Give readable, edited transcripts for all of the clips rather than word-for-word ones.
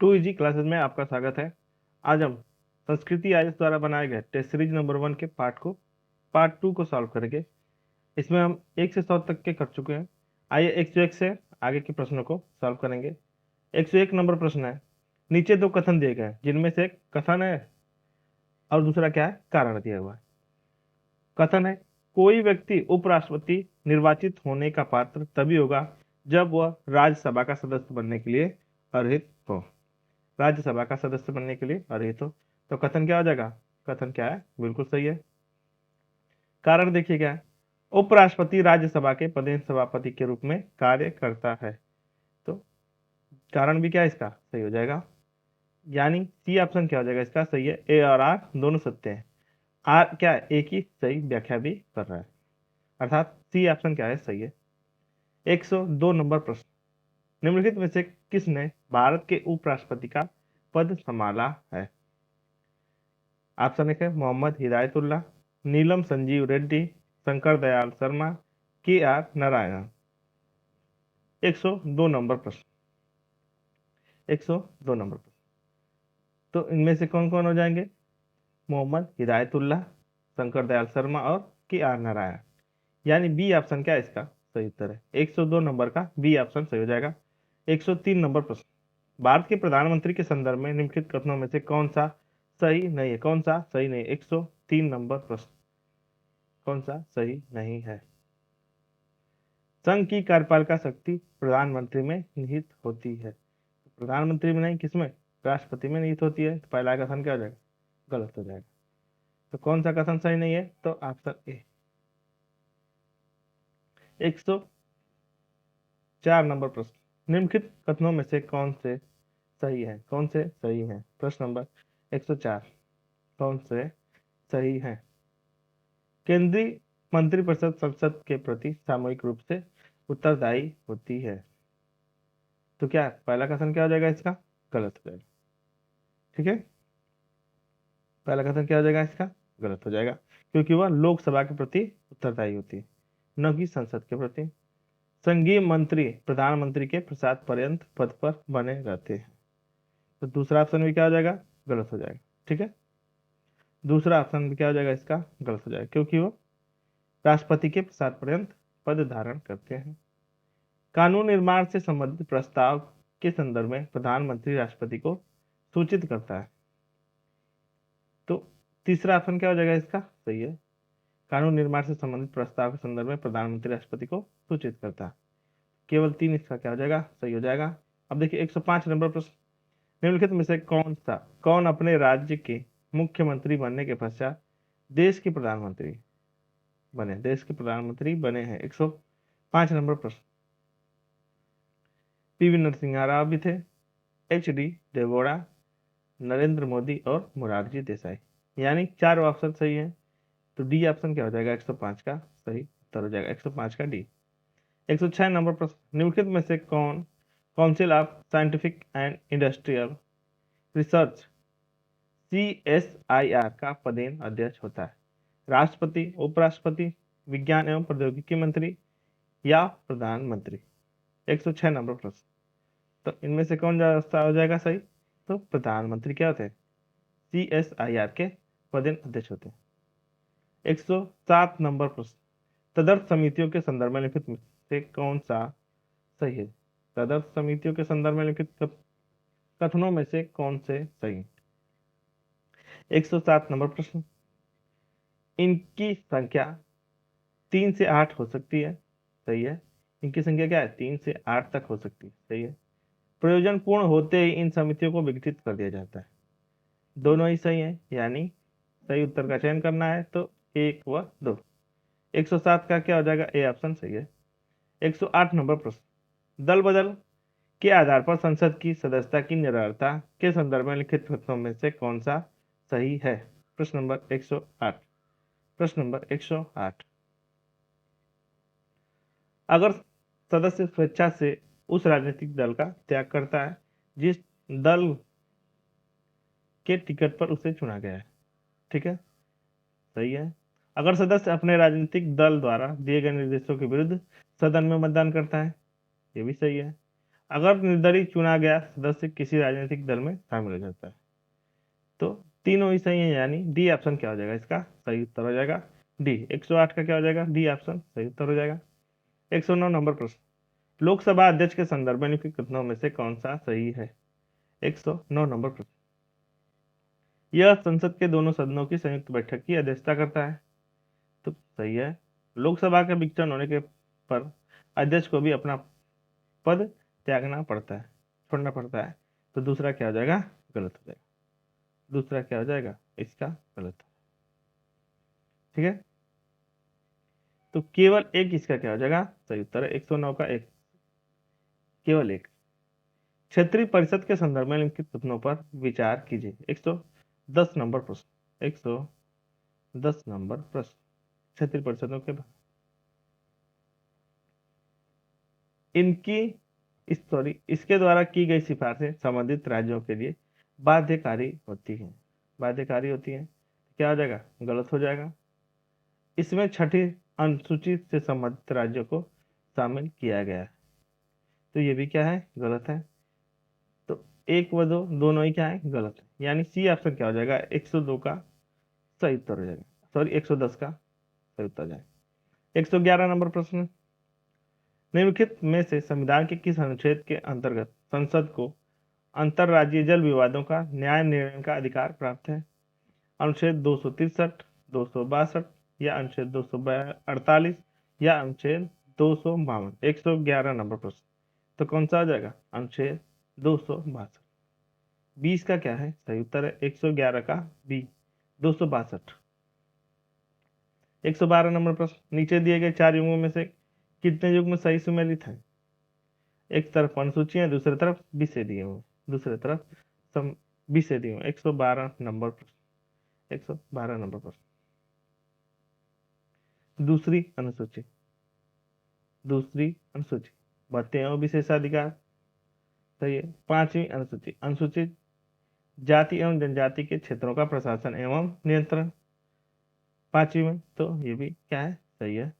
To easy classes में आपका स्वागत है। आज हम संस्कृति आईएएस द्वारा बनाए गए टेस्ट सीरीज नंबर 1 के पार्ट 2 को सॉल्व करेंगे। इसमें हम 1 से 100 तक के कर चुके हैं। आइए 101 से आगे के प्रश्नों को सॉल्व करेंगे। 101 नंबर प्रश्न है, नीचे दो कथन दिए गए हैं जिनमें से एक कथन है और दूसरा क्या है, कारण दिया हुआ है। कथन है, कोई व्यक्ति उपराष्ट्रपति निर्वाचित होने का पात्र तभी होगा जब वह राज्यसभा का सदस्य बनने के लिए अर्हित हो। राज्यसभा का सदस्य बनने के लिए अर्हित हो, तो कथन क्या हो जाएगा? कथन क्या है? बिल्कुल सही है। कारण देखिए क्या है, उपराष्ट्रपति राज्यसभा के पदेन सभापति के रूप में कार्य करता है, तो कारण भी क्या है इसका? सही हो जाएगा। यानी सी ऑप्शन क्या हो जाएगा इसका? सही है। ए और आर दोनों सत्य हैं। आर क्या है? एक ही सही व्याख्या भी कर रहा है, अर्थात सी ऑप्शन क्या है? सही है। 102 नंबर प्रश्न, निम्नलिखित में से किसने भारत के उपराष्ट्रपति का पद संभाला है? ऑप्शन एक है मोहम्मद हिदायतुल्लाह, नीलम संजीव रेड्डी, शंकर दयाल शर्मा, के आर नारायणन। 102 नंबर प्रश्न, 102 नंबर प्रश्न, तो इनमें से कौन कौन हो जाएंगे? मोहम्मद हिदायतुल्लाह, शंकर दयाल शर्मा और के आर नारायण। यानी बी ऑप्शन क्या है इसका? सही उत्तर है। 102 नंबर का बी ऑप्शन सही हो जाएगा। 103 नंबर प्रश्न, भारत के प्रधानमंत्री के संदर्भ में निम्नलिखित कथनों में से कौन सा सही नहीं है? कौन सा सही नहीं? 103 नंबर प्रश्न, कौन सा सही नहीं है? संघ की कार्यपालिका शक्ति प्रधानमंत्री में निहित होती है। प्रधानमंत्री में नहीं, किसमें? राष्ट्रपति में निहित होती है। तो पहला कथन क्या हो जाएगा? गलत हो जाएगा। तो कौन सा कथन सही नहीं है? तो ऑप्शन ए। 104 नंबर प्रश्न, निम्नलिखित कथनों में से कौन से सही है? कौन से सही है? प्रश्न नंबर 104, कौन से सही है? केंद्रीय मंत्रिपरिषद संसद के प्रति सामूहिक रूप से उत्तरदायी होती है, तो क्या पहला कथन क्या हो जाएगा इसका? गलत हो जाएगा। ठीक है, पहला कथन क्या हो जाएगा इसका? गलत हो जाएगा, क्योंकि वह लोकसभा के प्रति उत्तरदायी होती है, न कि संसद के प्रति। संघीय मंत्री प्रधानमंत्री के प्रसाद पर्यंत पद पर बने रहते हैं, तो दूसरा ऑप्शन भी क्या हो जाएगा? गलत हो जाएगा। ठीक है, दूसरा ऑप्शन भी क्या हो जाएगा इसका? गलत हो जाएगा, क्योंकि वो राष्ट्रपति के प्रसाद पर्यंत पद धारण करते हैं। कानून निर्माण से संबंधित प्रस्ताव के संदर्भ में प्रधानमंत्री राष्ट्रपति को सूचित करता है, तो तीसरा ऑप्शन क्या हो जाएगा इसका? सही है। कानून निर्माण से संबंधित प्रस्ताव के संदर्भ में प्रधानमंत्री राष्ट्रपति को सूचित करता है। केवल 3 इसका क्या हो जाएगा? सही हो जाएगा। अब देखिए 105 नंबर प्रश्न, निम्नलिखित में से कौन अपने राज्य के मुख्यमंत्री बनने के पश्चात देश के प्रधानमंत्री बने हैं? 105 नंबर प्रश्न, पीवी नरसिम्हा राव भी थे, HD देवेगौड़ा, नरेंद्र मोदी और मोरारजी देसाई। यानी 4 ऑप्शन सही है, तो डी ऑप्शन क्या हो जाएगा? 105 का सही उत्तर हो जाएगा, 105 का डी। 106 नंबर प्रश्न, निम्नलिखित में से कौन council of scientific and industrial research CSIR का पदेन अध्यक्ष होता है? राष्ट्रपति, उपराष्ट्रपति, विज्ञान एवं प्रौद्योगिकी मंत्री या प्रधानमंत्री? 106 नंबर प्रश्न, तो इनमें से कौन हो जाएगा सही? तो प्रधानमंत्री क्या होते हैं? CSIR के पदेन अध्यक्ष होते हैं। 107 नंबर प्रश्न, तदर्थ समितियों के संदर्भ में लिखित में से कौन सा सही है? तदर्थ समितियों के संदर्भ में लिखित कथनों में से कौन से सही? 107 नंबर प्रश्न, इनकी संख्या 3 से 8 हो सकती है, सही है। इनकी संख्या क्या है? 3 से 8 तक हो सकती है, सही है। प्रयोजन पूर्ण होते ही इन समितियों को विघटित कर दिया जाता है, दोनों ही सही है। यानी सही उत्तर का चयन करना है तो 1 व 2। 107 का क्या हो जाएगा? ए ऑप्शन सही है। 108 नंबर प्रश्न, दल बदल के आधार पर संसद की सदस्यता की निरर्हता के संदर्भ में लिखित कथनों में से कौन सा सही है? प्रश्न नंबर 108, प्रश्न नंबर 108, अगर सदस्य स्वेच्छा से उस राजनीतिक दल का त्याग करता है जिस दल के टिकट पर उसे चुना गया है, ठीक है, सही है। अगर सदस्य अपने राजनीतिक दल द्वारा दिए गए निर्देशों के विरुद्ध सदन में मतदान करता है, ये भी सही है। अगर निर्दलीय चुना गया सदस्य किसी राजनीतिक दल में शामिल हो जाता है। तो तीनों ही सही है, यानी डी ऑप्शन क्या हो जाएगा, इसका सही उत्तर हो जाएगा डी। 108 का क्या हो जाएगा, डी ऑप्शन सही उत्तर हो जाएगा। 109 नंबर प्रश्न, लोकसभा अध्यक्ष के संदर्भ में निम्नलिखित कथनों में से कौन सा सही है। 109 नंबर प्रश्न, यह संसद के दोनों सदनों की संयुक्त बैठक की अध्यक्षता करता है। तो सही है। लोकसभा के विघटन होने के पर अध्यक्ष को भी अपना पद त्यागना पड़ता है, छोड़ना पड़ता है। तो दूसरा क्या हो जाएगा, गलत हो जाएगा। दूसरा क्या हो जाएगा, इसका गलत। ठीक है, तो केवल एक इसका क्या हो जाएगा, सही उत्तर है। 109 का एक, केवल एक। क्षेत्रीय परिषद के संदर्भ में निम्नलिखित कथनों पर विचार कीजिए। 110 नंबर प्रश्न, 110 नंबर प्रश्न, क्षेत्रीय परिषदों के इसके द्वारा की गई सिफारिशें संबंधित राज्यों के लिए बाध्यकारी होती हैं। बाध्यकारी होती हैं, क्या हो जाएगा, गलत हो जाएगा। इसमें छठी अनुसूची से संबंधित राज्यों को शामिल किया गया है। तो ये भी क्या है, गलत है। तो एक व दो दोनों ही क्या है, गलत है। यानी सी ऑप्शन क्या हो जाएगा, 102 का सही उत्तर हो जाएगा। सॉरी, 110 का सही उत्तर जाएगा। 111 नंबर प्रश्न, निम्नलिखित में से संविधान के किस अनुच्छेद के अंतर्गत संसद को अंतरराज्यीय जल विवादों का न्याय निर्णय का अधिकार प्राप्त है। अनुच्छेद 263, 262 या अनुच्छेद 248 या अनुच्छेद 252। 111 नंबर प्रश्न, तो कौन सा हो जाएगा, अनुच्छेद 262। 20 का क्या है, सही उत्तर है 111 का बी, 262। 112 नंबर प्रश्न, नीचे दिए गए चार युग्मों में से कितने युग्म सही सुमेलित हैं। एक तरफ अनुसूचियां, दूसरी तरफ विषय दिए हुए, दूसरी तरफ विषय दिए हुए। 112 नंबर प्रश्न, 112 नंबर प्रश्न, दूसरी अनुसूची, दूसरी अनुसूची, भत्ते एवं विशेषाधिकार सही है। पांचवी अनुसूची, अनुसूचित जाति एवं जनजाति के क्षेत्रों का प्रशासन एवं नियंत्रण, पांचवी में, तो ये भी क्या है, सही है।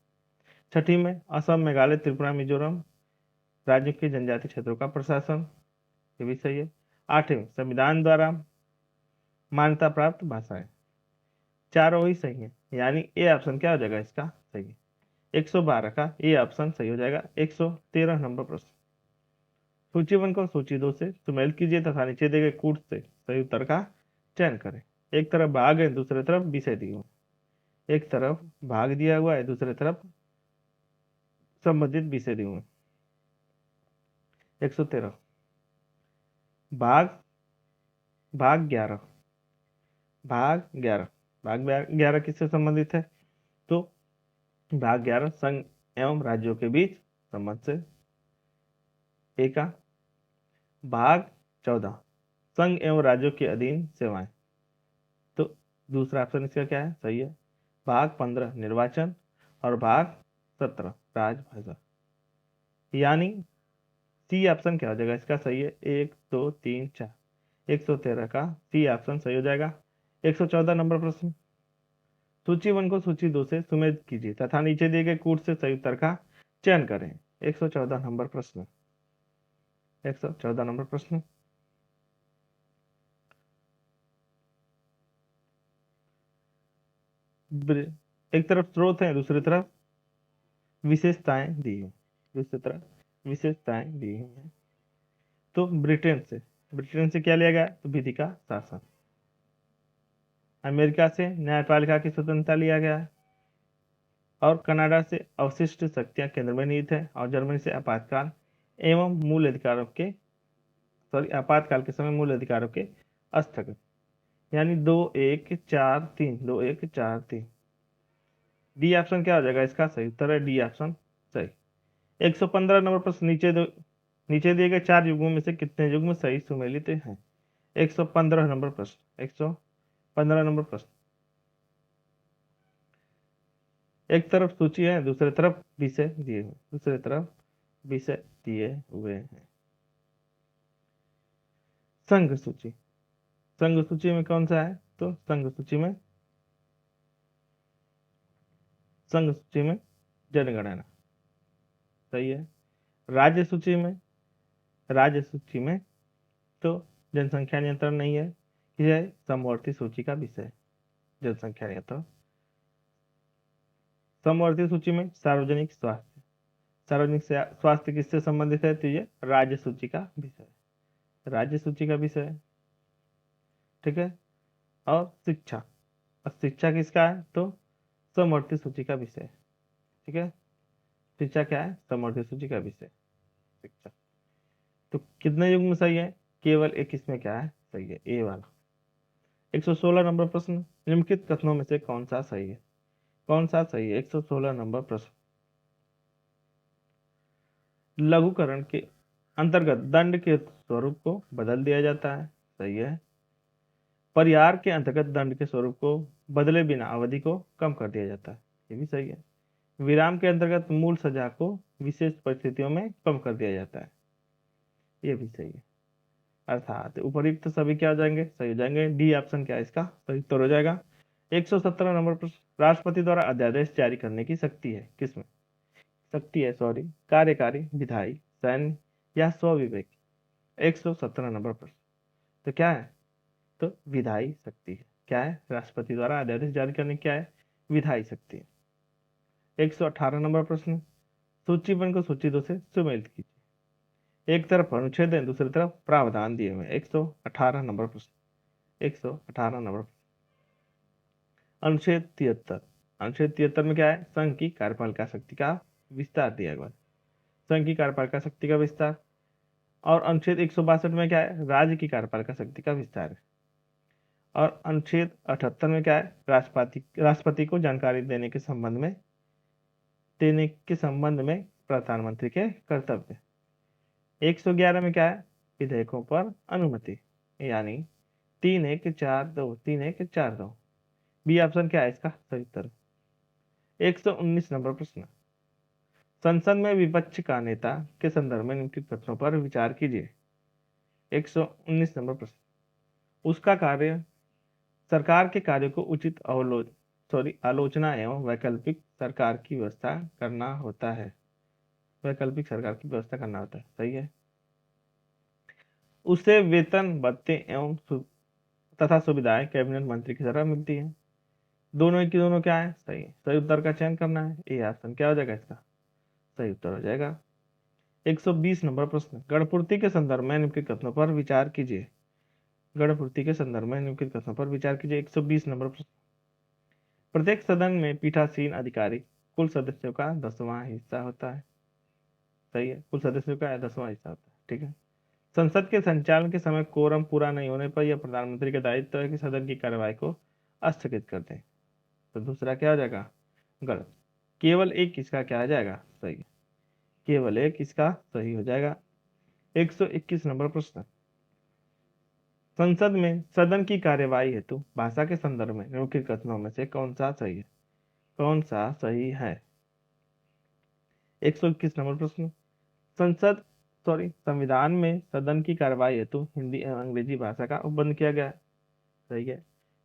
छठी में, असम, मेघालय, त्रिपुरा, मिजोरम राज्यों के जनजाति क्षेत्रों का प्रशासन, ये भी सही है। आठवीं, संविधान द्वारा मान्यता प्राप्त भाषाएं, चारों ही सही है। यानी ए ऑप्शन क्या हो जाएगा, इसका सही है। 112 का ए ऑप्शन सही हो जाएगा। 113 नंबर प्रश्न, सूची 1 को सूची 2 से सुमेलित कीजिए तथा नीचे दिए गए कूट से सही उत्तर का चयन करें। एक तरफ भाग है, दूसरी तरफ विषय दिए हुए। एक तरफ भाग दिया हुआ है, दूसरी तरफ संबंधित विषय दिए हुए। 113, भाग भाग 11, भाग 11, भाग 11 किससे संबंधित है, तो भाग 11 संघ एवं राज्यों के बीच संबंध से। एक का भाग 14, संघ एवं राज्यों के अधीन सेवाएं, तो दूसरा ऑप्शन इसका क्या है, सही है। भाग 15 निर्वाचन और भाग 17 राजभाषा, यानी सी ऑप्शन क्या हो जाएगा, इसका सही है। 1 2 3 4, 113 का सी ऑप्शन सही हो जाएगा। 114 नंबर प्रश्न, सूची 1 को सूची 2 से सुमेलित कीजिए तथा नीचे दिए गए कूट से सही उत्तर का चयन करें। 114 नंबर प्रश्न, 114 नंबर प्रश्न, एक तरफ स्रोत है, दूसरी तरफ विशेषताएं दी है, दूसरी तरफ विशेषताएं दी हैं। तो ब्रिटेन से क्या लिया गया, तो विधि का शासन। अमेरिका से न्यायपालिका की स्वतंत्रता लिया गया है। और कनाडा से अवशिष्ट शक्तियां केंद्र में निहित है। और जर्मनी से आपातकाल एवं मूल अधिकारों के आपातकाल के समय मूल अधिकारों के स्थगन, यानी 2 1 4 3, 2 1 4 3। डी ऑप्शन क्या हो जाएगा, इसका सही उत्तर है डी ऑप्शन सही। 115 नंबर प्रश्न, नीचे दिए गए चार युग्मों में से कितने युग्म सही सुमेलित हैं। 115 नंबर प्रश्न, 115 नंबर प्रश्न, एक तरफ सूची है, दूसरी तरफ विषय दिए हुए, दूसरी तरफ विषय दिए हुए हैं। संघ सूची, संघ सूची में कौन सा है, तो संघ सूची में जनगणना सही है। राज्य सूची में राज्य सूची में, तो जनसंख्या नियंत्रण नहीं है, यह समवर्ती सूची का विषय है। जनसंख्या नियंत्रण, समवर्ती सूची में सार्वजनिक स्वास्थ्य, सार्वजनिक स्वास्थ्य किससे संबंधित है, तो ये राज्य सूची का विषय है, राज्य सूची का विषय है। ठीक है। और शिक्षा, और शिक्षा किसका है, तो समवर्ती सूची का विषय है। ठीक है, शिक्षा क्या है, समवर्ती सूची का विषय शिक्षा। तो कितने युग्म सही है, केवल एक इसमें क्या है, सही है, ए वाला। 116 नंबर प्रश्न, निम्नलिखित कथनों में से कौन सा सही है, कौन सा सही है। 116 नंबर प्रश्न, लघुकरण के अंतर्गत दंड के स्वरूप को बदल दिया जाता है, सही है। परिहार के अंतर्गत दंड के स्वरूप को बदले बिना अवधि को कम कर दिया जाता है, ये भी सही है। विराम के अंतर्गत मूल सजा को विशेष परिस्थितियों में कम कर दिया जाता है, ये भी सही है। अर्थात उपयुक्त सभी क्या हो जाएंगे, सही हो जाएंगे। डी ऑप्शन क्या है इसका सही उत्तर हो जाएगा। 117 नंबर प्रश्न, राष्ट्रपति द्वारा अध्यादेश जारी करने की शक्ति है किसमें, शक्ति है सॉरी, कार्यकारी, विधायी, सैन्य या स्वविवेकी। 117 नंबर प्रश्न, तो क्या है, तो विधायी शक्ति है। क्या है, राष्ट्रपति द्वारा अध्यादेश जारी करने की क्या है, विधायी शक्ति है। 118 नंबर प्रश्न, सूची 1 को सूची 2 से सुमेलित कीजिए। एक तरफ अनुच्छेद है, दूसरी तरफ प्रावधान दिए हुए। 118 नंबर प्रश्न, 118 नंबर, अनुच्छेद 73, अनुच्छेद 73 में क्या है, संघ की कार्यपालिका शक्ति का विस्तार दिया गया, संघ की कार्यपालिका शक्ति का विस्तार। और अनुच्छेद 162 में क्या है, राज्य की कार्यपालिका शक्ति का विस्तार है। और अनुच्छेद 78 में क्या है, राष्ट्रपति को जानकारी देने के संबंध में प्रधानमंत्री के कर्तव्य। 111 में क्या है, विधेयकों पर अनुमति, यानी 3142, 3142। बी ऑप्शन क्या है इसका सही उत्तर। 119 नंबर प्रश्न, संसद में विपक्ष का नेता के संदर्भ में निम्नलिखित प्रश्नों पर विचार कीजिए। 119 नंबर प्रश्न, उसका कार्य सरकार के कार्य को उचित आलोचना एवं वैकल्पिक सरकार की व्यवस्था करना होता है, वैकल्पिक सरकार की व्यवस्था करना होता है, सही है। उसे वेतन, भत्ते एवं तथा सुविधाएं कैबिनेट मंत्री की तरह मिलती है। दोनों की दोनों क्या है, सही है। सही उत्तर का चयन करना है, ये ऑप्शन क्या हो जाएगा इसका सही उत्तर हो जाएगा। 120 नंबर प्रश्न, गणपूर्ति के संदर्भ में निम्नलिखित कथनों पर विचार कीजिए। गणपूर्ति के संदर्भ में निम्नलिखित कथनों पर विचार कीजिए। 120 नंबर प्रश्न, प्रत्येक सदन में पीठासीन अधिकारी कुल सदस्यों का 10वां हिस्सा होता है, सही है, कुल सदस्यों का 10वां हिस्सा होता है। ठीक है। संसद के संचालन के समय कोरम पूरा नहीं होने पर यह प्रधानमंत्री का दायित्व है कि सदन की कार्यवाही को स्थगित कर दें, तो दूसरा क्या हो जाएगा गलत। केवल एक इसका क्या हो जाएगा सही, केवल एक इसका सही हो जाएगा। 121 नंबर प्रश्न, संसद में सदन की कार्यवाही हेतु भाषा के संदर्भ में निम्नलिखित कथनों में से कौन सा सही है, कौन सा सही है। 121 नंबर प्रश्न, संविधान में सदन की कार्यवाही हेतु हिंदी एवं अंग्रेजी भाषा का उपबंध किया गया है, सही है।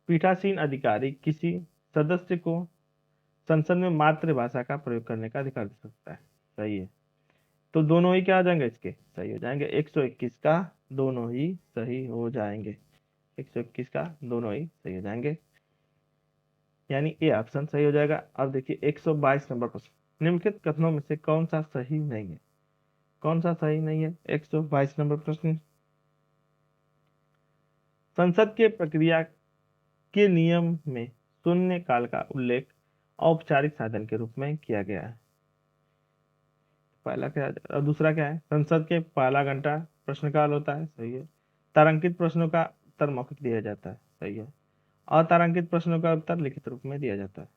पीठासीन अधिकारी किसी सदस्य को संसद में मातृभाषा का प्रयोग करने का अधिकार दे सकता है, सही है। तो दोनों ही क्या आ जाएंगे इसके सही हो जाएंगे। 121 का दोनों ही सही हो जाएंगे, 121 का दोनों ही सही हो जाएंगे, यानी ए ऑप्शन सही हो जाएगा। अब देखिए 122 नंबर प्रश्न, निम्नलिखित कथनों में से कौन सा सही नहीं है, कौन सा सही नहीं है। 122 नंबर प्रश्न, संसद के प्रक्रिया के नियम में शून्य काल का उल्लेख औपचारिक साधन के रूप में किया गया है, पहला क्या है। दूसरा क्या है, संसद के पहला घंटा प्रश्नकाल होता है, सही है। तारांकित प्रश्नों का उत्तर मौखिक दिया जाता है, सही है। अतारांकित प्रश्नों का उत्तर लिखित रूप में दिया जाता है।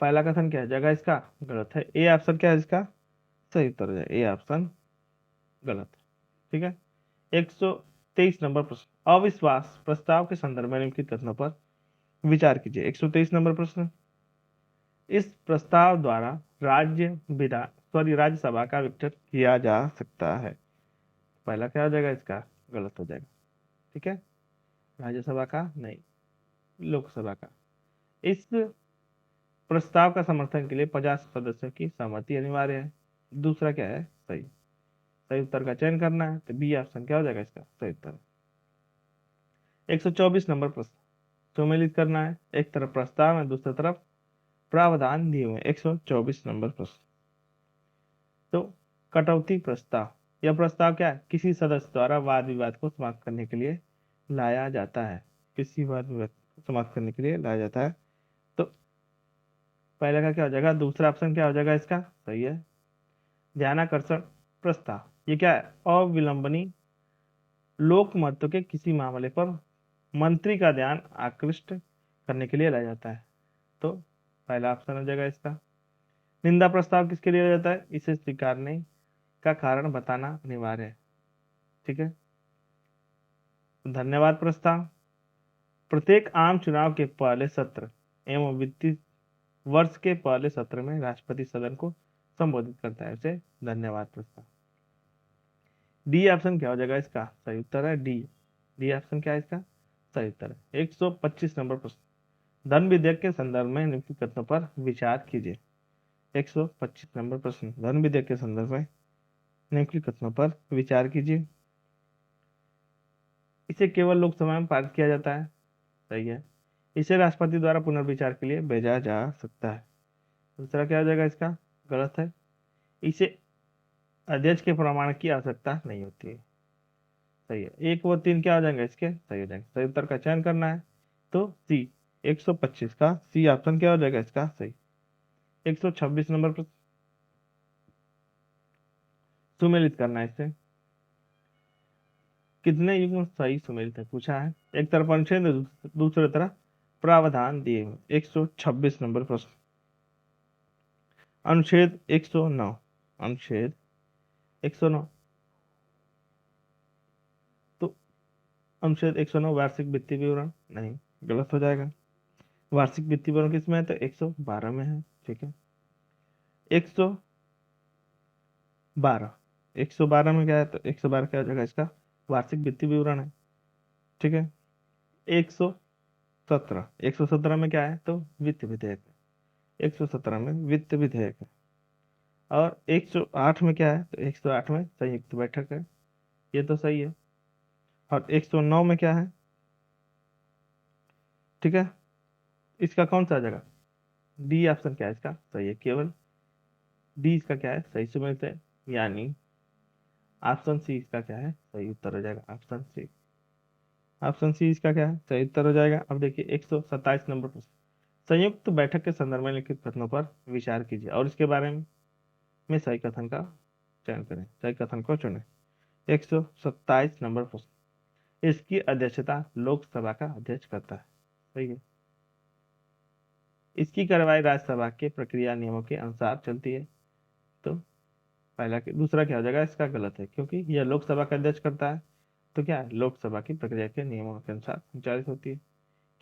पहला कथन क्या है जगह इसका गलत है, ए ऑप्शन क्या है इसका सही उत्तर है, ए ऑप्शन गलत है। ठीक है। 123 नंबर प्रश्न, अविश्वास प्रस्ताव के संदर्भ में निम्नलिखित कथनों पर विचार कीजिए। 123 नंबर प्रश्न, इस प्रस्ताव द्वारा राज्यसभा का विघटन किया जा सकता है, पहला क्या हो जाएगा इसका गलत हो जाएगा। ठीक है, राज्यसभा का नहीं, लोकसभा का। इस प्रस्ताव का समर्थन के लिए 50 सदस्यों की सहमति अनिवार्य है, दूसरा क्या है सही। सही उत्तर का चयन करना है, तो बी ऑप्शन क्या हो जाएगा इसका सही उत्तर। 124 नंबर प्रश्न, सम्मिलित करना है, एक तरफ प्रस्ताव है, दूसरी तरफ प्रावधान दिए हुए। 124 नंबर प्रश्न, तो कटौती प्रस्ताव, यह प्रस्ताव क्या है, किसी सदस्य द्वारा वाद विवाद को समाप्त करने के लिए लाया जाता है, किसी वाद विवाद को समाप्त करने के लिए लाया जाता है। तो पहले का क्या हो जाएगा, दूसरा ऑप्शन क्या हो जाएगा इसका सही है। ध्यानाकर्षण प्रस्ताव, ये क्या है, अविलंबनी लोक महत्व के किसी मामले पर मंत्री का ध्यान आकृष्ट करने के लिए लाया जाता है, तो पहला ऑप्शन हो जाएगा इसका। निंदा प्रस्ताव किसके लिए लाया जाता है, इसे स्वीकारने का कारण बताना अनिवार्य है, ठीक है। धन्यवाद प्रस्ताव, प्रत्येक आम चुनाव के पहले सत्र एवं वित्तीय वर्ष के पहले सत्र में राष्ट्रपति सदन को संबोधित करता है, उसे धन्यवाद प्रस्ताव। डी ऑप्शन क्या हो जाएगा इसका सही उत्तर है डी। डी ऑप्शन क्या है इसका सही उत्तर है। 125 नंबर प्रश्न, धन विधेयक के संदर्भ में निम्नलिखित कथनों पर विचार कीजिए। 125 नंबर प्रश्न, धन विधेयक के संदर्भ में निम्नलिखित कथनों पर विचार कीजिए। इसे केवल लोकसभा में पारित किया जाता है, सही है। इसे राष्ट्रपति द्वारा पुनर्विचार के लिए भेजा जा सकता है, दूसरा क्या हो जाएगा इसका गलत है। इसे अध्यक्ष के प्रमाण की आवश्यकता नहीं होती है, सही है। 1 व 3 क्या हो जाएंगे इसके सही हो जाएंगे, सही उत्तर का चयन करना है, तो सी 125 का सी ऑप्शन क्या हो जाएगा इसका सही। 126 नंबर पर सुमेलित करना है, इससे कितने युग्म सही सुमेलित है पूछा है। एक तरफ अनुच्छेद, दूसरी तरफ प्रावधान दिए हुए। 126 नंबर प्रश्न, अनुच्छेद 109, अनुच्छेद 109, तो अनुच्छेद 109 वार्षिक वित्तीय विवरण नहीं, गलत हो जाएगा। वार्षिक वित्तीय विवरण किसमें है, तो 112 में है, ठीक है। 112, 112 में क्या है, तो 112 क्या हो जाएगा इसका वार्षिक वित्तीय विवरण है, ठीक है। 117, 117 में क्या है, तो वित्त विधेयक है, 117 में वित्त विधेयक है। और 108 में क्या है, तो 108 में संयुक्त बैठक है, ये तो सही है। और 109 में क्या है, ठीक है, इसका कौन सा आ जाएगा, डी ऑप्शन क्या है इसका सही है, केवल डी इसका क्या है सही सुमेलित है, यानी ऑप्शन सी इसका क्या है सही उत्तर हो जाएगा, ऑप्शन सी। ऑप्शन सी इसका क्या है सही उत्तर हो जाएगा। अब देखिए 127 नंबर प्रश्न, संयुक्त बैठक के संदर्भ में लिखित कथनों पर विचार कीजिए और इसके बारे में सही कथन का चयन करें, सही कथन को चुनें। 127 नंबर प्रश्न, इसकी अध्यक्षता लोकसभा का अध्यक्ष करता है, सही है। इसकी कार्रवाई राज्यसभा के प्रक्रिया नियमों के अनुसार चलती है, तो पहला दूसरा क्या हो जाएगा इसका गलत है, क्योंकि यह लोकसभा का अध्यक्ष करता है, तो क्या है लोकसभा की प्रक्रिया के नियमों के अनुसार संचालित होती है।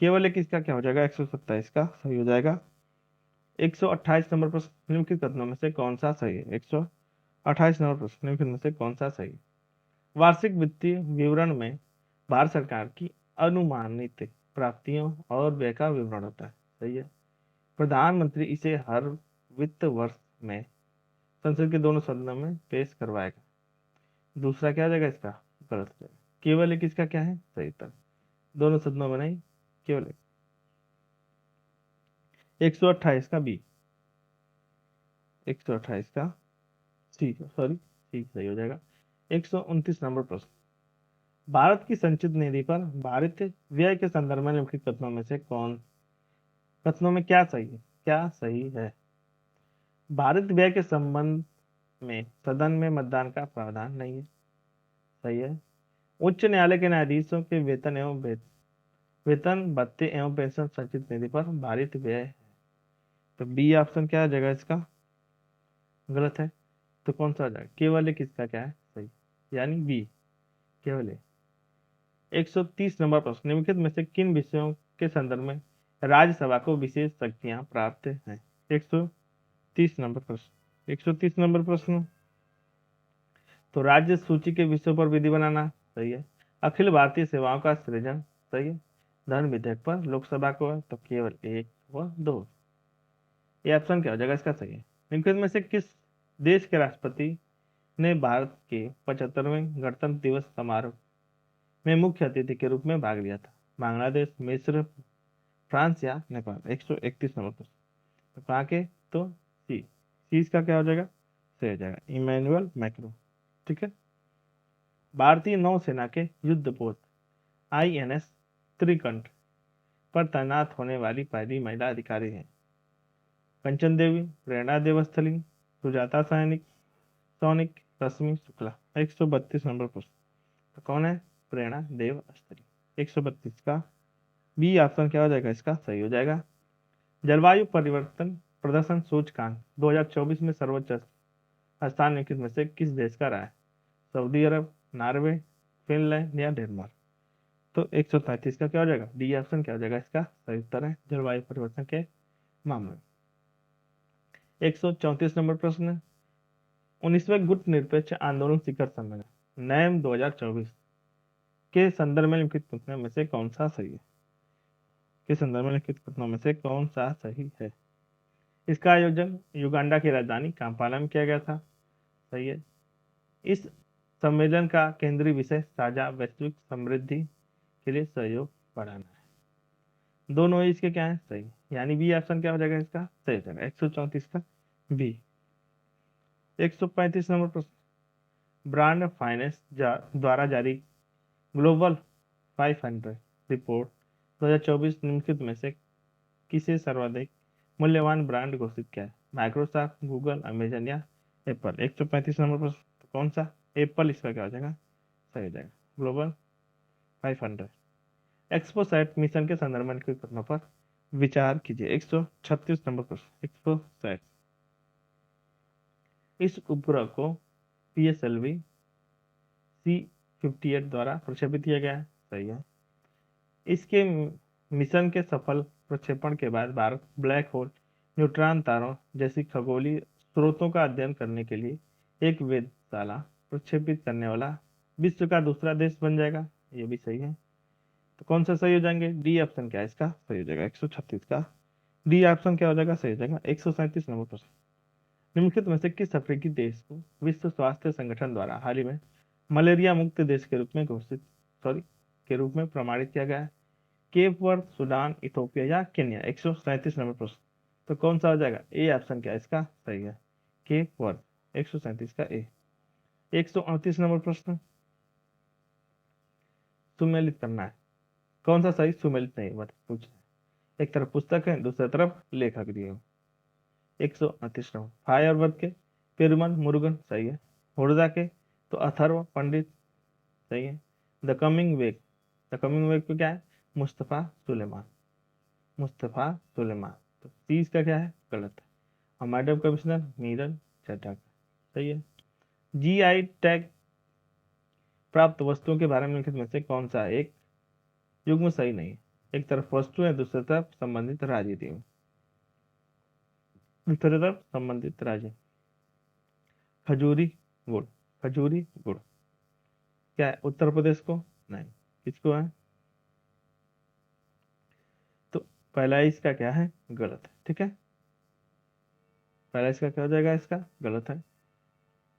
केवल एक इसका क्या हो जाएगा 127 का सही हो जाएगा। 128 नंबर प्रश्न, निम्नलिखित कथनों में से कौन सा सही है। 128 नंबर प्रश्न, निम्नलिखित में से कौन सा सही है। वार्षिक वित्तीय विवरण में भारत सरकार की अनुमानित प्राप्तियों और व्यय का विवरण होता है, सही है। प्रधानमंत्री इसे हर वित्त वर्ष में संसद के दोनों सदनों में पेश करवाएगा, दूसरा क्या हो जाएगा इसका गलत हो जाएगा। केवल एक इसका क्या है सही उत्तर, दोनों सदनों में नहीं, केवल एक। 128 का बी, 128 का सी, सॉरी सी सही हो जाएगा। 129 नंबर प्रश्न, भारत की संचित निधि पर भारित व्यय के संदर्भ में निम्नलिखित कथनों में से कथनों में क्या सही है, क्या सही है। भारित व्यय के संबंध में सदन में मतदान का प्रावधान नहीं है, सही है। उच्च न्यायालय के न्यायाधीशों के वेतन एवं वेतन भत्ते एवं पेंशन संचित निधि पर भारित व्यय है, तो बी ऑप्शन क्या आ जाएगा इसका गलत है, तो कौन सा आ जाएगा केवल एक इसका क्या है सही, यानी बी केवल एक। 130 नंबर प्रश्न, निम्नलिखित में से किन विषयों के संदर्भ में राज्यसभा को विशेष शक्तियां प्राप्त हैं। 130 नंबर प्रश्न, 130 नंबर प्रश्न, तो राज्य सूची के विषयों पर विधि बनाना, सही है। अखिल भारतीय सेवाओं का सृजन, सही है। धन विधेयक पर लोकसभा को है, तो केवल 1 व 2, ये ऑप्शन क्या हो जाएगा इसका सही है। निम्नलिखित में से किस देश के राष्ट्रपति ने भारत के 75वें गणतंत्र दिवस समारोह में मुख्य अतिथि के रूप में भाग लिया था? बांग्लादेश, मिस्र, फ्रांस या नेपाल? 131 नंबर प्रश्न। तो कहाँ के? तो सी इसका क्या हो जाएगा? सही हो जाएगा इमैनुअल मैक्रो। ठीक है। भारतीय नौसेना के युद्धपोत INS त्रिकंठ पर तैनात होने वाली पहली महिला अधिकारी है? कंचन देवी, प्रेरणा देवस्थली, सुजाता सैनिक, सौनिक, रश्मि शुक्ला? 132 नंबर प्रश्न। तो कौन है? प्रेरणा देवस्थली। 132 का बी ऑप्शन क्या हो जाएगा? इसका सही हो जाएगा। जलवायु परिवर्तन प्रदर्शन सूचकांक 2024 में सर्वोच्च स्थान निम्नलिखित में से किस देश का रहा है? सऊदी अरब, नॉर्वे, फिनलैंड या डेनमार्क? तो 133 का क्या हो जाएगा? डी ऑप्शन क्या हो जाएगा? इसका सही उत्तर है जलवायु परिवर्तन के मामले में। 134 नंबर प्रश्न। 19वें गुट निरपेक्ष आंदोलन शिखर सम्मेलन नैम 2024 के संदर्भ में लिखित कथनों में से कौन सा सही है? के संदर्भ में लिखित कथनों में से कौन सा सही है? इसका आयोजन युगांडा की राजधानी काम्पाला में किया गया था। सही है। इस सम्मेलन का केंद्रीय विषय साझा वैश्विक समृद्धि के लिए सहयोग बढ़ाना है। दोनों इसके क्या है? सही। यानी बी ऑप्शन क्या हो जाएगा? इसका सही हो जाएगा 134 का बी। 135 नंबर प्रश्न। ब्रांड फाइनेंस द्वारा जारी ग्लोबल 500 रिपोर्ट 2024 निम्नलिखित में से किसे सर्वाधिक मूल्यवान ब्रांड घोषित किया है? माइक्रोसॉफ्ट, गूगल, अमेजन या एप्पल? 135 नंबर प्रश्न। तो कौन सा? एप्पल इसका क्या हो जाएगा? सही हो जाएगा ग्लोबल 500। एक्सपो सैट मिशन के संदर्भ में निम्नलिखित कथनों पर विचार कीजिए। 136 नंबर प्रश्न। एक्सपो सैट इस उपग्रह को PSLV C58 द्वारा प्रक्षेपित किया गया है। सही है। इसके मिशन के सफल प्रक्षेपण के बाद भारत ब्लैक होल, न्यूट्रॉन तारों जैसी खगोलीय स्रोतों का अध्ययन करने के लिए एक वेधशाला प्रक्षेपित करने वाला विश्व का दूसरा देश बन जाएगा। ये भी सही है। तो कौन सा सही हो जाएंगे? डी ऑप्शन क्या है इसका? सही हो जाएगा 136 का डी ऑप्शन क्या हो जाएगा? सही हो जाएगा। 137 नंबर प्रश्न। निम्नलिखित में से किस अफ्रीकी देश को विश्व स्वास्थ्य संगठन द्वारा हाल ही में मलेरिया मुक्त देश के रूप में के रूप में प्रमाणित किया गया है? केप वर्द, सूडान, इथोपिया या केन्या? 137 नंबर प्रश्न। तो कौन सा हो जाएगा? ए ऑप्शन क्या है इसका? सही है केप वर्द। 137 का ए। 138 नंबर प्रश्न। सुमेलित करना है। कौन सा सही? सुमेलित नहीं मतलब पूछ। एक तरफ पुस्तक है, दूसरी तरफ लेखक दिए हो। 138 नंबर। फायर वर्द के पेरुमल मुरुगन? सही है। हुड़जा के तो अथर्व पंडित? सही है। द कमिंग वेग पे क्या है? मुस्तफा सुलेमान। तो 30 का क्या है? गलत है। और मैडम कमिश्नर नीरज चड्ढा का। सही है। GI टैग प्राप्त वस्तुओं के बारे में लिखित में से कौन सा एक युग्म सही नहीं है? एक तरफ वस्तु है, दूसरी तरफ संबंधित राज्य दी हुई। दूसरी तरफ संबंधित राज्य। खजूरी गुड़। क्या है? उत्तर प्रदेश को? नहीं। किसको है? तो पहला इसका क्या है? गलत है। ठीक है। पहला इसका क्या हो जाएगा? इसका गलत है।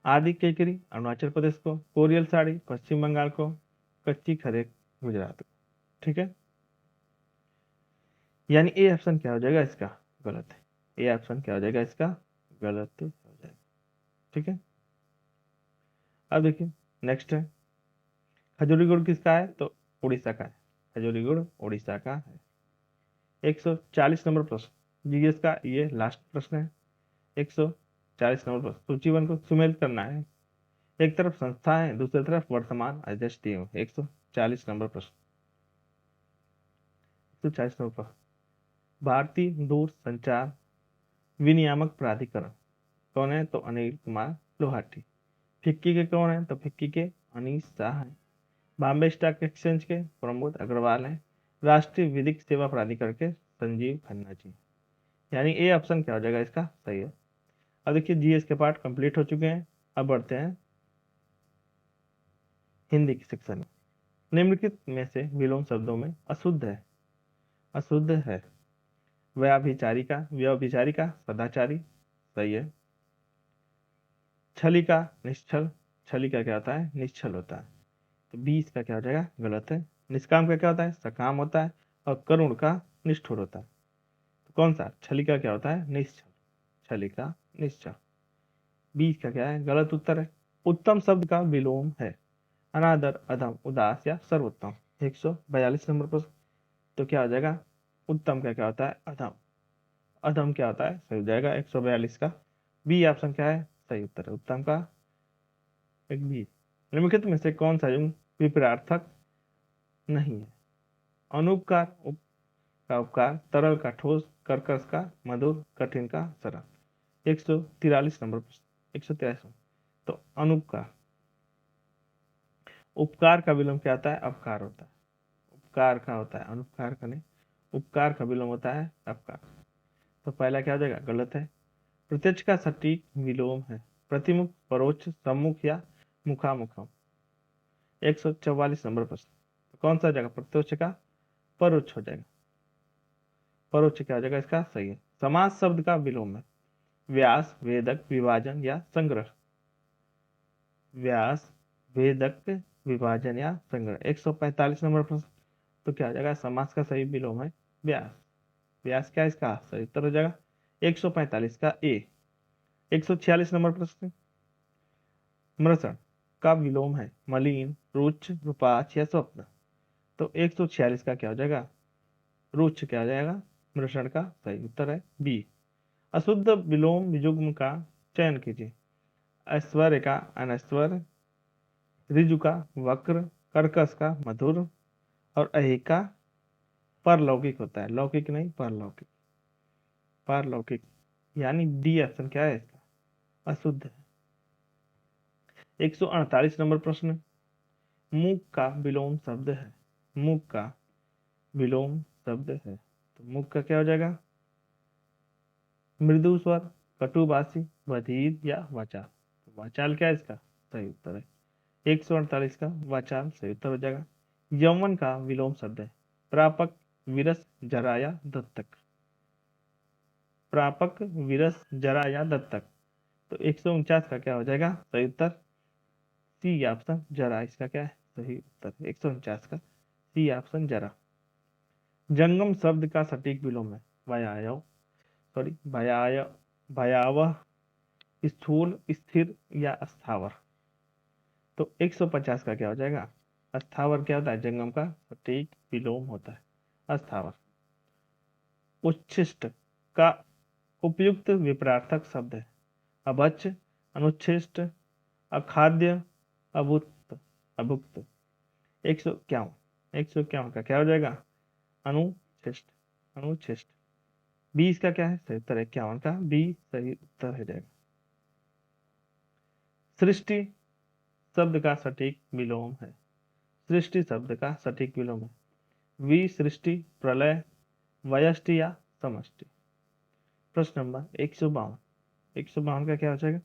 आदि केकरी अरुणाचल प्रदेश को, कोरियल साड़ी पश्चिम बंगाल को, कच्ची खरेक गुजरात को। ठीक है। यानी ए ऑप्शन क्या हो जाएगा? इसका गलत है। ए ऑप्शन क्या हो जाएगा? इसका गलत हो जाएगा। ठीक है। अब देखिए नेक्स्ट है खजूरी गुड़ किसका है? तो उड़ीसा का है। खजूरी गुड़ उड़ीसा का है। 140 नंबर प्रश्न जीएस का ये लास्ट प्रश्न है। 140 नंबर प्रश्न सूचीबद्ध को सुमेलित करना है। एक तरफ संस्था है, दूसरी तरफ वर्तमान अध्यक्ष दिए हुए। 140 नंबर प्रश्न। 140 नंबर प्रश्न। भारतीय दूर संचार विनियामक प्राधिकरण कौन है? तो अनिल कुमार लोहाटी। फिक्की के कौन है? तो फिक्की के अनीश शाह है। बॉम्बे स्टॉक एक्सचेंज के प्रमोद अग्रवाल है। राष्ट्रीय विधिक सेवा प्राधिकरण के संजीव खन्ना जी। यानी ए ऑप्शन क्या हो जाएगा? इसका सही है। अब देखिए जीएस के पार्ट कंप्लीट हो चुके हैं। अब बढ़ते हैं हिंदी के सेक्शन में। निम्नलिखित में से विलोम शब्दों में अशुद्ध है। व्यभिचारिका सदाचारी? सही है। छलिका निश्चल, छलिका क्या होता है? निश्चल होता है। तो 20 का क्या हो जाएगा? गलत है। निष्काम का क्या होता है? सकाम होता है। और करुण का निष्ठुर होता है। तो कौन सा? छलिका क्या होता है? निश्चल, छलिका निश्चल। 20 का क्या है? गलत उत्तर है। उत्तम शब्द का विलोम है अनादर, अधम, उदास या सर्वोत्तम। 142 नंबर पर। तो क्या हो जाएगा? उत्तम का क्या होता है? अधम। अधम क्या होता है? सही हो जाएगा 142 का बी ऑप्शन क्या है? सही उत्तर है उत्तम का एक बी। निम्नलिखित में से कौन सा युग्म विपरीतार्थक नहीं है? अनुपकार का उपकार, तरल का ठोस, कर्कश का मधुर, कठिन का सरल। 143 नंबर पर। 143। तो अनुपकार, उपकार का विलोम क्या होता है? अपकार होता है। उपकार का होता है, अनुपकार का नहीं। उपकार का विलोम होता है अपकार। तो पहला क्या हो जाएगा? गलत है। प्रत्यक्ष का सटीक विलोम है प्रतिमुख, परोक्ष, सम्मुख या मुखामुखम। 144 नंबर प्रश्न। तो कौन सा हो जाएगा? प्रत्यक्ष का परोक्ष हो जाएगा। परोक्ष क्या हो जाएगा इसका? सही है। समास शब्द का विलोम है व्यास, वेदक, विभाजन या संग्रह। व्यास, वेदक, विभाजन या संग्रह। 145 नंबर प्रश्न। तो क्या हो जाएगा? समास का सही विलोम है व्यास। व्यास क्या है इसका? सही उत्तर हो जाएगा 145 का ए। 146 नंबर प्रश्न। मृषण का विलोम है मलिन, रुच्च, रुपाच या स्वप्न। तो 146 का क्या हो जाएगा? रुच्च क्या हो जाएगा? मृषण का सही उत्तर है बी। अशुद्ध विलोम युग्म का चयन कीजिए। ऐश्वर्य का अनैश्वर्य, ऋजु का वक्र, कर्कश का मधुर और अहि का परलौकिक होता है। लौकिक नहीं, परलौकिक। पारलौकिक यानी डी ऑप्शन क्या है इसका? अशुद्ध है। 148 नंबर प्रश्न। मूक का विलोम शब्द है। मूक का विलोम शब्द है। तो मूक का क्या हो जाएगा? मृदु स्वर, कटुभाषी, बधिर या वाचाल। तो वाचाल क्या है इसका? सही उत्तर है 148 का वाचाल सही उत्तर हो जाएगा। यौवन का विलोम शब्द है प्रापक, विरस, जरा या दत्तक। प्रापक, विरस, जरा या दत्तक। तो 149 का क्या हो जाएगा? सही उत्तर सी ऑप्शन जरा इसका क्या है? सही उत्तर 149 का सी ऑप्शन जरा। जंगम शब्द का सटीक विलोम है भयावह, सॉरी भयावह, स्थूल, स्थिर या स्थावर। तो 150 का क्या हो जाएगा? स्थावर क्या होता है? जंगम का सटीक विलोम होता है स्थावर। उच्छिष्ट का उपयुक्त विपरीतार्थक शब्द है अभक्ष, अनुच्छिष्ट, अखाद्य, अभुक्त, अभुक्त। 151 का क्या हो जाएगा? अनुच्छिष्ट, अनुच्छिष्ट। 20 का क्या है? सही उत्तर 51 का बी सही उत्तर हो जाएगा। सृष्टि शब्द का सटीक विलोम है। सृष्टि शब्द का सटीक विलोम है विसृष्टि, प्रलय, वयष्टि या समष्टि। प्रश्न नंबर 152। 152 का क्या हो जाएगा?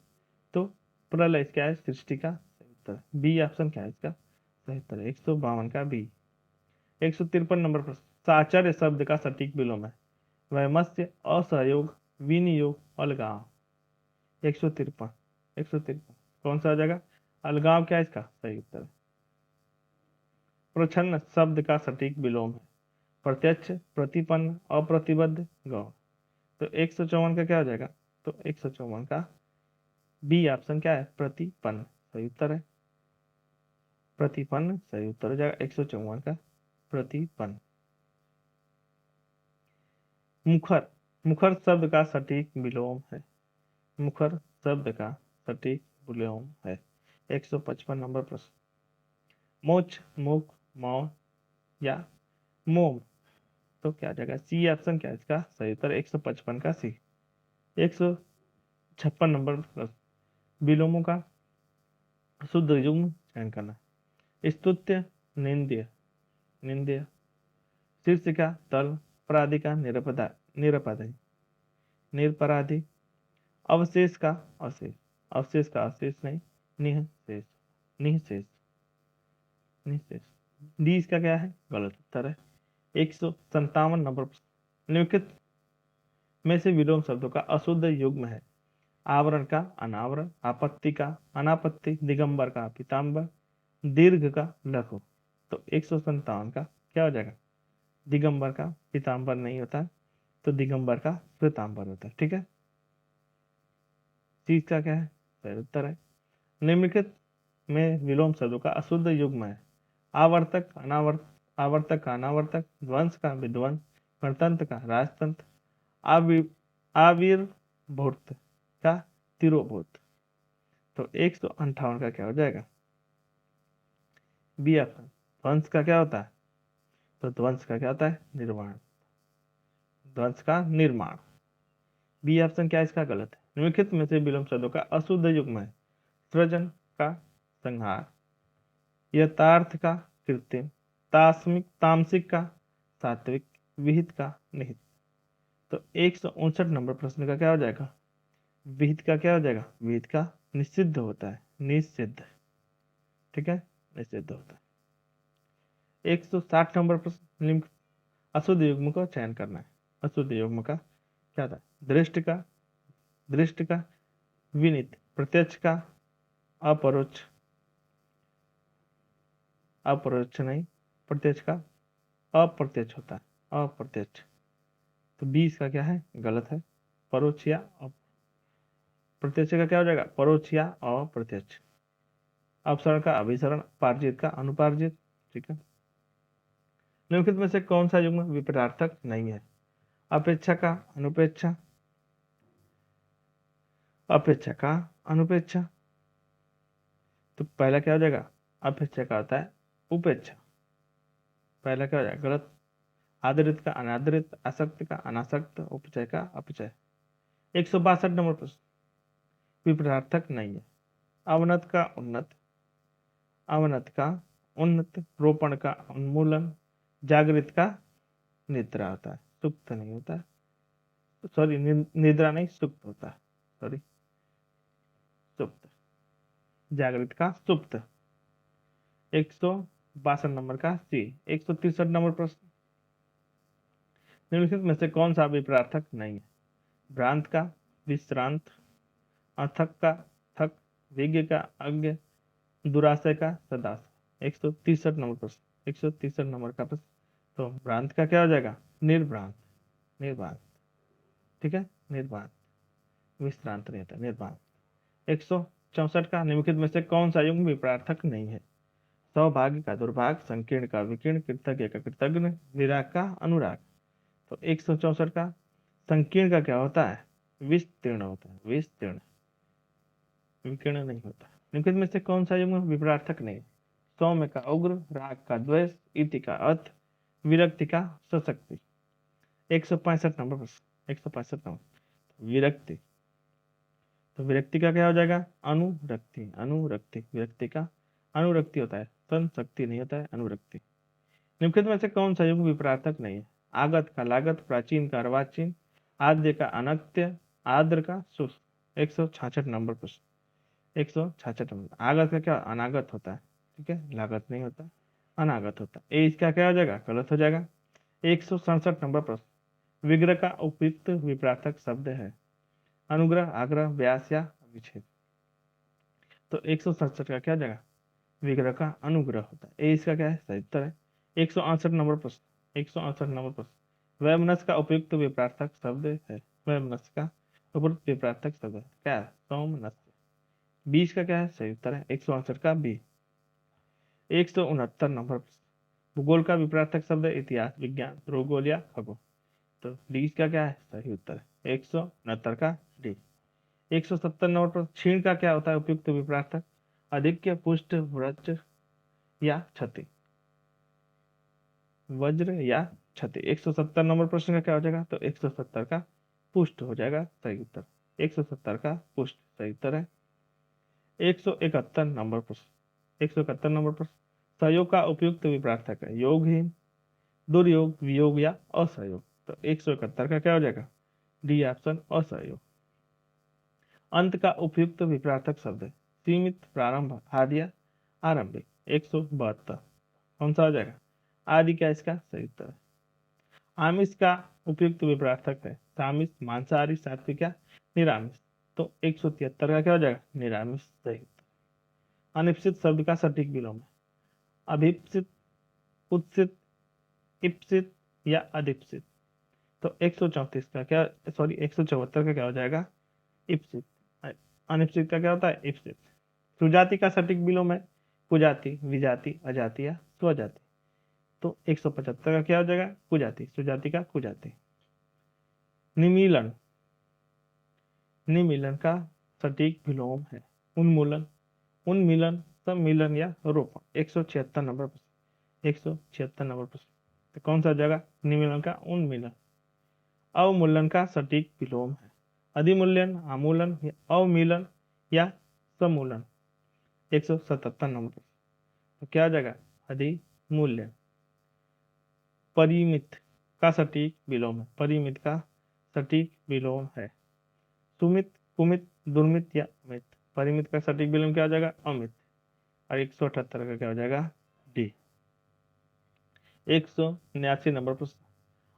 तो प्रलय क्या है? सृष्टि का सही उत्तर। बी ऑप्शन क्या है इसका? सही उत्तर 152 का बी। 153 नंबर प्रश्न। साचर्य शब्द का सटीक विलोम है वैमत्स्य, असहयोग, विनियोग, अलगाव। 153। 153 कौन सा हो जाएगा? अलगाव क्या है इसका? सही उत्तर है। प्रच्छन्न शब्द का सटीक विलोम है प्रत्यक्ष, प्रतिपन्न, अप्रतिबद्ध, गौण। तो 154 का क्या हो जाएगा? तो 154 का बी ऑप्शन क्या है? प्रतिपन्न सही उत्तर है। प्रतिपन्न सही उत्तर हो जाएगा 154 का प्रतिपन्न। मुखर, मुखर शब्द का सटीक विलोम है मुखर शब्द का सटीक विलोम है 155 नंबर प्रश्न। मोक्ष, मुख, मौन या मोम। तो क्या आ जाएगा? सी ऑप्शन क्या है इसका? सही उत्तर 155 का सी। 156 नंबर प्रश्न। विलोमों का शुद्ध युग्म चयन करना। स्तुत्य, निंद्य, निंद्य, शीर्षिका, तल, पराधिका, निरपराधी, निरपराधी, अवशेष का अशेष, अवशेष का अशेष नहीं, निःशेष, निःशेष, निःशेष। डी इसका क्या है? गलत उत्तर है 157 नंबर प्रश्न। निम्नलिखित में से विलोम शब्दों का अशुद्ध युग्म है आवरण का अनावरण, आपत्ति का अनापत्ति, दिगंबर का पीताम्बर, दीर्घ का लघु। तो 157 का क्या हो जाएगा? दिगंबर का पीताम्बर नहीं होता है, तो दिगंबर का श्वेतांबर होता है। ठीक है, चीज का क्या है? सही उत्तर है। निम्नलिखित में विलोम शब्दों का अशुद्ध युग्म है। आवर्तक अनावर्त, आवर्तक का अनावर्तक, ध्वंस का विध्वंस, गणतंत्र का राजतंत्र, आविर्भूत का तिरोभूत। तो 158 का क्या हो जाएगा? B option. ध्वंस का क्या होता है? तो ध्वंस का क्या होता है? निर्माण, ध्वंस का निर्माण। बी ऑप्शन क्या इसका गलत है? निम्नलिखित में से विलोम शब्दों का अशुद्ध युग्म है। सृजन का संहार, यथार्थ का कृत्रिम, तामसिक का सात्विक, विहित का निहित। तो 159 नंबर प्रश्न का क्या हो जाएगा? विहित का क्या हो जाएगा? विहित का निषिद्ध होता है, निषिद्ध। ठीक है, निषिद्ध होता है। 160 नंबर प्रश्न, निम्न अशुद्ध युग्म का चयन करना है। अशुद्ध युग्म का क्या था? दृष्ट का विनित, प्रत्यक्ष का अपरोक्ष, अपरोक्ष नहीं, प्रत्यक्ष का अप्रत्यक्ष होता है, अप्रत्यक्ष। तो 20 का क्या है? गलत है, परोक्ष या प्रत्यक्ष का क्या हो जाएगा? परोक्ष या अप्रत्यक्ष। अपसरण का अभिसरण, पार्जित का अनुपार्जित। ठीक है, निम्नलिखित में से कौन सा युग्म विपरीतार्थक नहीं है? अपेक्षा का अनुपेक्षा, अपेक्षा का अनुपेक्षा। तो पहला क्या हो जाएगा? अपेक्षा का होता है उपेक्षा, पहला क्या हो जाएगा? गलत। आदरित का अनादरित, आसक्त का अनासक्त, उपचय का अपचय। 162 नंबर प्रश्न, विपरीतार्थक नहीं है। अवनत का उन्नत, अवनत का उन्नत, रोपण का उन्मूलन, जागृत का निद्रा होता है, सुप्त नहीं होता है। सॉरी, निद्रा नहीं, सुप्त होता है। सॉरी, सुप्त, जागृत का सुप्त। 162 नंबर का सी। 163 नंबर प्रश्न, निम्नलिखित में से कौन सा विपरीतार्थक नहीं है? भ्रांत का विश्रांत, अथक का थक, विज्ञ का अज्ञ, दुराशय का सदाशय। 163 नंबर प्रश्न, 163 नंबर का प्रश्न। तो भ्रांत का क्या हो जाएगा? निर्भ्रांत, निर्भ्रांत। ठीक है, निर्भ्रांत, विश्रांत नहीं होता, निर्भ्रांत। 164 का, निम्नलिखित में से कौन सा युग्म विपरीतार्थक नहीं है? सौभाग्य का दुर्भाग्य, संकीर्ण का विकीर्ण, कृतज्ञ का कृतज्ञ, विराग का अनुराग। तो 164 का संकीर्ण का क्या होता है? विस्तीर्ण होता है, विस्तीर्ण, विकीर्ण नहीं होता। निम्नलिखित में से कौन सा युग्म विपरीतार्थक नहीं? सौम्य का उग्र, राग का द्वेष, इति का अथ, विरक्ति का सशक्ति। 165 नंबर प्रश्न, 165 नंबर, विरक्ति। तो विरक्ति का क्या हो जाएगा? अनुरक्ति, अनुरक्ति, विरक्ति का अनुरक्ति होता है, संशक्ति नहीं होता है, अनुरक्ति। निम्नलिखित में से कौन सा युग्म विपरीतार्थक नहीं है? आगत का लागत, प्राचीन का अर्वाचीन, आद्य का अनक्त्य, आद्र का शुष्क। 166 नंबर प्रश्न, 166 नंबर। आगत का क्या? अनागत होता है। ठीक है, लागत नहीं होता, अनागत होता है। इसका क्या हो जाएगा? गलत हो जाएगा। 167 नंबर प्रश्न, विग्रह का उपयुक्त विपरीतार्थक शब्द है? अनुग्रह, आग्रह, व्यास या विच्छेद। तो 167 का क्या हो जाएगा? विग्रह का अनुग्रह होता है। इसका क्या है? सही उत्तर है। 168 नंबर प्रश्न, 168 नंबर प्रश्न, वैमनस्य का उपयुक्त विपरीतार्थक शब्द है? वैमनस्य का उपयुक्त विपरीतार्थक शब्द है क्या है? सौमनस्य। 20 का क्या है? सही उत्तर है 168 का बी। 169 नंबर प्रश्न, भूगोल का विपरीतार्थक शब्द है? इतिहास, विज्ञान, भूगोल या खगोल। तो डी का क्या है? सही उत्तर है 169 का डी। 170 नंबर पर, क्षीण का क्या होता है उपयुक्त विपरीतार्थक? अधिक्य, पुष्ट, वज्र या क्षति, वज्र या क्षति। 170 नंबर प्रश्न का क्या हो जाएगा? तो 170 का पुष्ट हो जाएगा, सही उत्तर। 170 का पुष्ट सही उत्तर है। 171 नंबर प्रश्न, 171 नंबर प्रश्न, सहयोग का उपयुक्त विपरीतार्थक है? योगहीन, दुर्योग, वियोग या असहयोग। तो 171 का क्या हो जाएगा? डी ऑप्शन, असहयोग। अंत का उपयुक्त विपरीतार्थक शब्द है? सीमित, प्रारंभ, आदि या आरंभिक। 172 कौन सा हो जाएगा? आदि क्या इसका सही उत्तर है। आमिष का उपयुक्त विपरीतार्थक है? तामिष, मांसाहारी, सात्विक या निरामिष। तो 173 का क्या हो जाएगा? निरामिष सही उत्तर। अनिश्चित शब्द का सटीक विलोम है अभिप्सित, उत्सित, इप्सित या अधिप्सित। तो 134 का क्या, सॉरी 174 का क्या हो जाएगा? इप्सित। अनिश्चित का क्या होता है? इप्सित। सुजाति का सटीक विलोम है कुजाति, विजाति, अजाति या स्वजाति। तो 175 का क्या हो जाएगा? कुजाति, सुजाति का कुजाति। निमीलन, निमीलन का सटीक विलोम है उन्मूलन, उन्मिलन, सम्मिलन या रोपण। 176 नंबर प्रश्न, 176 नंबर प्रश्न। तो कौन सा हो जाएगा? निमीलन का उन्मिलन। अवमूलन का सटीक विलोम है अधिमूल्यन, आमूलन, या अवमिलन या समूलन। 177 नंबर प्रश्न। तो क्या हो जाएगा? अधिमूल्यन। परिमित का सटीक विलोम है परिमित का सटीक विलोम है सुमित, कुमित, दुर्मित या अमित। परिमित का सटीक विलोम क्या हो जाएगा? अमित। और 178 का क्या हो जाएगा? डी। 179 नंबर प्रश्न।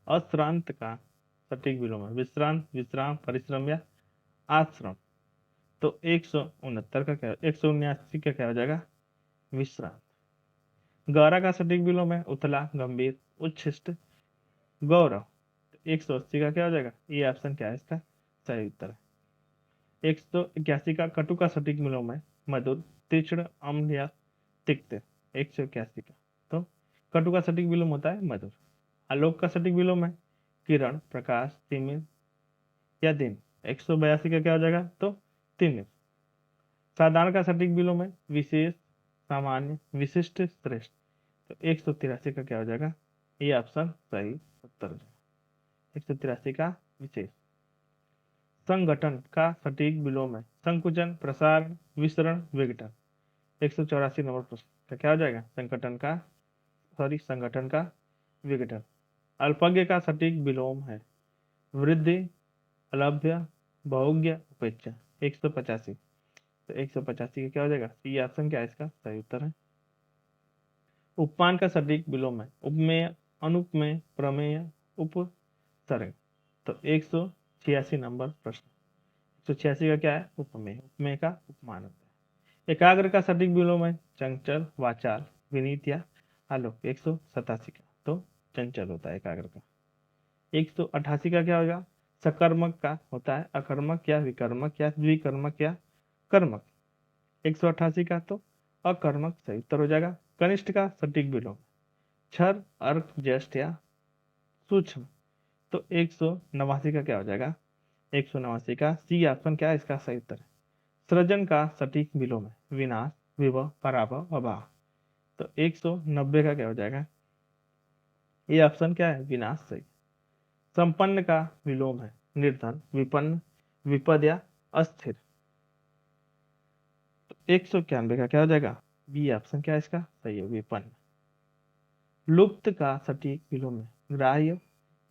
अश्रांत का सटीक विलोम है विश्रांत, विश्राम, परिश्रम या आश्रम। तो 169 का क्या, 179 का क्या हो जाएगा? विश्रांत। गौरा का सटीक विलोम है उथला, गंभीर, उच्छिष्ट, गौरव। 180 का क्या हो जाएगा? ये ऑप्शन क्या है इसका सही उत्तर है। 181 का कटु का सटीक विलोम है मधुर, तीक्ष्ण, अम्ल या तिक्त। 181 का तो कटु का सटीक विलोम होता है मधुर। आलोक का सटीक विलोम है किरण, प्रकाश, तिमिर या दिन। 182 का क्या हो जाएगा? तो तिमिर। साधारण का सटीक विलोम है विशेष, सामान्य, विशिष्ट, श्रेष्ठ। तो 183 का क्या हो जाएगा? ये ऑप्शन सही उत्तर हो जाएगा। 183 का विशेष। संगठन का सटीक विलोम है संकुचन, प्रसारण, विसरण, विघटन। 184 नंबर प्रश्न का क्या हो जाएगा? संगठन का विघटन। अल्पज्ञ का सटीक विलोम है वृद्धि, अलभ्य, बहुज्ञ, उपेक्षा। 185। तो 185 का क्या हो जाएगा? सी ऑप्शन क्या है इसका सही उत्तर है। उपमान का सटीक विलोम है उपमेय, अनुपमेय, प्रमेय, उपसर्ग। तो 186 नंबर प्रश्न। 186 का क्या है? उपमेय। उपमेय का उपमान होता है। एकाग्र का सटीक विलोम है चंचल, वाचाल, विनीत या आलोक। 187 का तो चंचल होता है एकाग्र का। 188 का क्या होगा? सकर्मक का होता है अकर्मक या विकर्मक या द्विकर्मक या कर्मक। 188 का तो अकर्मक सही उत्तर हो जाएगा। कनिष्ठ का सटीक विलोम क्षर, अर्क, ज्येष्ठ या सूक्ष्म। तो 189 का क्या हो जाएगा? 189 का सी ऑप्शन क्या है इसका सही उत्तर है। सृजन का सटीक विलोम है विनाश, विभव, पराभव, अभाव। तो 190 का क्या हो जाएगा? ये ऑप्शन क्या है? विनाश सही। संपन्न का विलोम है निर्धन, विपन्न, विपद या अस्थिर। तो 191 का क्या हो जाएगा? बी ऑप्शन क्या है इसका सही है विपन्न। लुप्त का सटीक विलोम है ग्राह्य,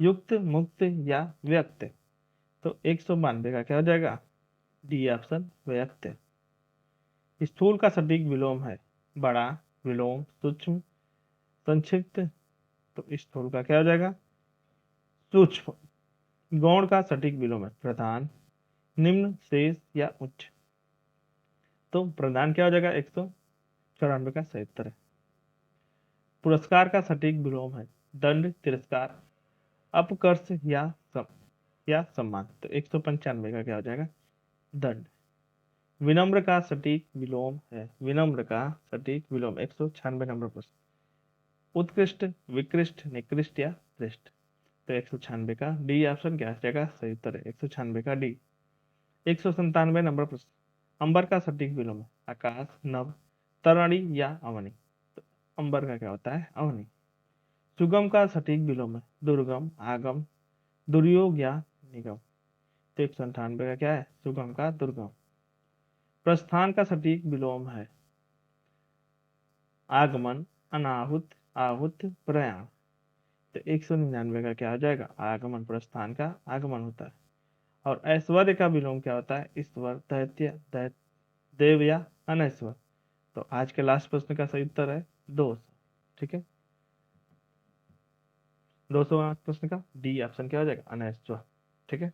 युक्त, मुक्त या व्यक्त। तो 192 का क्या हो जाएगा? डी ऑप्शन व्यक्त। स्थूल का सटीक विलोम है बड़ा, विलोम, सूक्ष्म, संक्षिप्त। तो स्थूल का क्या हो जाएगा? सूक्ष्म। गौण का सटीक विलोम है प्रधान, निम्न, शेष या उच्च। तो प्रधान क्या हो जाएगा? 194 का सही उत्तर है। पुरस्कार का सटीक विलोम है दंड, तिरस्कार, अपकर्ष या सम्मान। तो 195 का क्या हो जाएगा? दंड। विनम्र का सटीक विलोम है विनम्र का सटीक विलोम 196 नंबर प्रश्न उत्कृष्ट, विकृष्ट, निकृष्ट या श्रेष्ठ। तो 196 का डी ऑप्शन क्या हो जाएगा सही उत्तर है 196 का डी। 197 नंबर प्रश्न अंबर का सटीक विलोम है आकाश, नभ, तरणी या अवनी। तो अंबर का क्या होता है? अवनी। सुगम का सटीक विलोम है दुर्गम, आगम, दुर्योग या निगम। तो 198 का क्या है? सुगम का दुर्गम। प्रस्थान का सटीक विलोम है आगमन, अनाहुत, आहुत, प्रयाण। तो 199 का क्या हो जाएगा? आगमन। प्रस्थान का आगमन होता है। और ऐश्वर्य का विलोम क्या होता है? ईश्वर, दैत्य, देव या अनैश्वर। तो आज के लास्ट प्रश्न का सही उत्तर है 200। ठीक है, 200 प्रश्न का डी ऑप्शन क्या हो जाएगा? अनैश्वर। ठीक है।